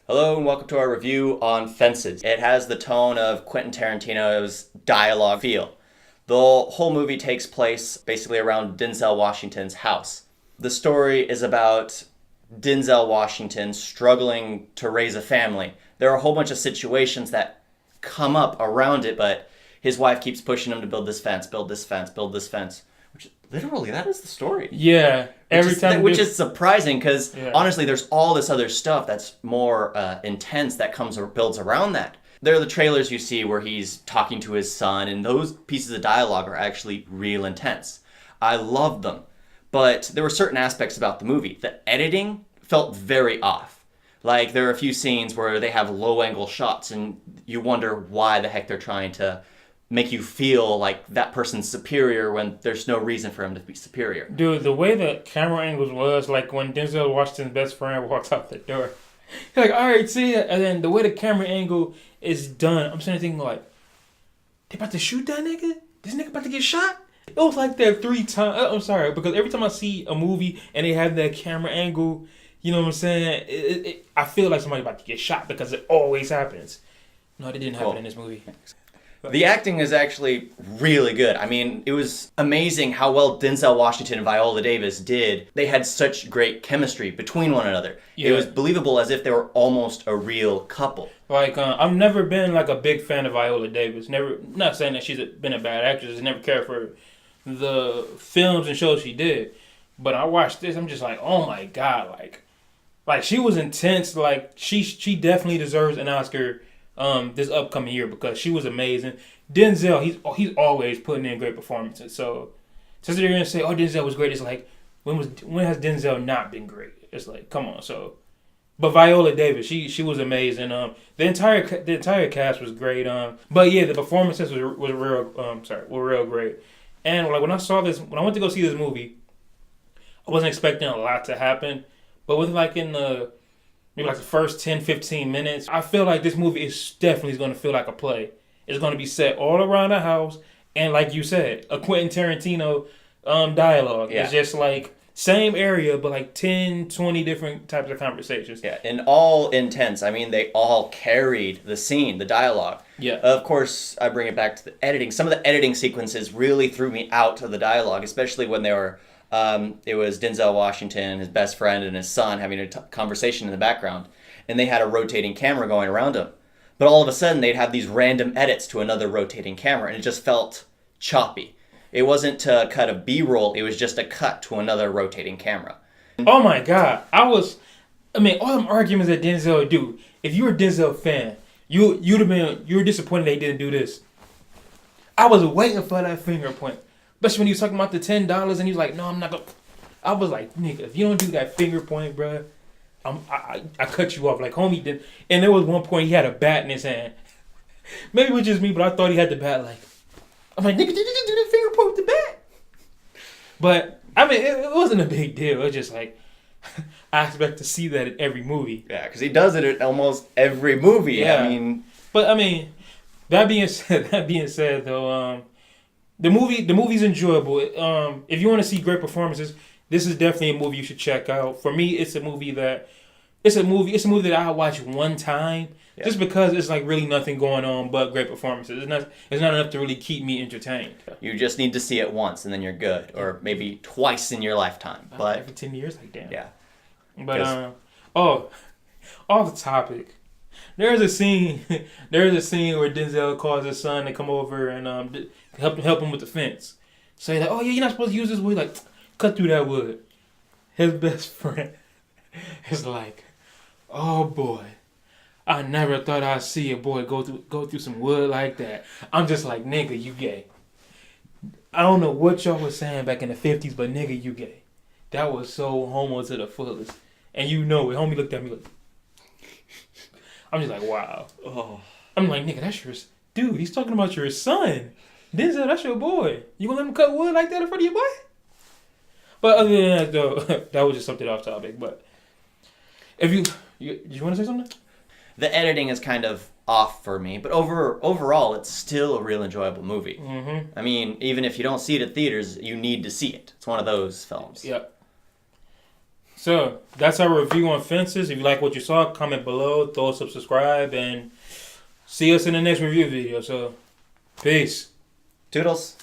Hello and welcome to our review on Fences. It has the tone of Quentin Tarantino's dialogue feel. The whole movie takes place basically around Denzel Washington's house. The story is about Denzel Washington struggling to raise a family. There are a whole bunch of situations that come up around it, but his wife keeps pushing him to build this fence, build this fence, build this fence. Which literally, that is the story. Yeah, Which is surprising because Yeah. honestly, there's all this other stuff that's more intense that comes or builds around that. There are the trailers you see where he's talking to his son, and those pieces of dialogue are actually real intense. I loved them, but there were certain aspects about the movie. The editing felt very off. Like there are a few scenes where they have low angle shots, and you wonder why the heck they're trying to make you feel like that person's superior when there's no reason for him to be superior. Dude, the way the camera angles was, like when Denzel Washington's best friend walks out the door. He's like, all right, see ya. And then the way the camera angle is done, I'm sitting there thinking like, they about to shoot that nigga? This nigga about to get shot? It was like that 3 times. I'm sorry, because every time I see a movie and they have that camera angle, you know what I'm saying? I feel like somebody about to get shot because it always happens. No, it didn't happen in this movie. The acting is actually really good. I mean, it was amazing how well Denzel Washington and Viola Davis did. They had such great chemistry between one another. Yeah. It was believable as if they were almost a real couple. Like, I've never been like a big fan of Viola Davis. Never, not saying that she's been a bad actress. I never cared for the films and shows she did. But I watched this, I'm just like, oh my god, like she was intense. Like she definitely deserves an Oscar this upcoming year because she was amazing. Denzel, he's always putting in great performances. So since they're gonna say, oh, Denzel was great, it's like when has Denzel not been great? It's like, come on. So, but Viola Davis, she was amazing. The entire cast was great. But yeah, the performances were real great. And like when I went to go see this movie, I wasn't expecting a lot to happen, but with like in the maybe like the first 10, 15 minutes, I feel like this movie is definitely going to feel like a play. It's going to be set all around the house, and like you said, a Quentin Tarantino dialogue. Yeah. It's just like same area, but like 10, 20 different types of conversations. Yeah, and all intense. I mean, they all carried the scene, the dialogue. Yeah. Of course, I bring it back to the editing. Some of the editing sequences really threw me out of the dialogue, especially when they were... it was Denzel Washington, his best friend, and his son having a conversation in the background, and they had a rotating camera going around them. But all of a sudden, they'd have these random edits to another rotating camera, and it just felt choppy. It wasn't to cut a B-roll, it was just a cut to another rotating camera. Oh my god, all them arguments that Denzel would do. If you were a Denzel fan, you were disappointed they didn't do this. I was waiting for that finger point. Especially when he was talking about the $10 and he was like, no, I'm not going to. I was like, nigga, if you don't do that finger point, bro, I cut you off. Like, homie did. And there was one point he had a bat in his hand. Maybe it was just me, but I thought he had the bat like. I'm like, nigga, did you just do the finger point with the bat? But, I mean, it wasn't a big deal. It was just like, I expect to see that in every movie. Yeah, because he does it in almost every movie. Yeah. I mean... But, I mean, that being said, though, the movie's enjoyable. If you want to see great performances, this is definitely a movie you should check out. For me, it's a movie that I watch one time just because it's like really nothing going on but great performances. It's not enough to really keep me entertained. You just need to see it once and then you're good, or maybe twice in your lifetime. But every 10 years, like damn. Yeah. But off the topic. There's a scene where Denzel calls his son to come over and help him with the fence. Say like, oh yeah, you're not supposed to use this wood. Like, cut through that wood. His best friend is like, oh boy, I never thought I'd see a boy go through some wood like that. I'm just like, nigga, you gay. I don't know what y'all was saying back in the 50s, but nigga, you gay. That was so homo to the fullest. And you know it. Homie looked at me like, I'm just like, wow. Oh. I'm like, nigga, that's your... Dude, he's talking about your son. Denzel, that's your boy. You gonna let him cut wood like that in front of your boy? But other than that, though, that was just something off topic. But if you want to say something? The editing is kind of off for me, but overall, it's still a real enjoyable movie. Mm-hmm. I mean, even if you don't see it at theaters, you need to see it. It's one of those films. Yep. So that's our review on Fences. If you like what you saw, comment below, throw us a subscribe, and see us in the next review video. So, peace. Toodles.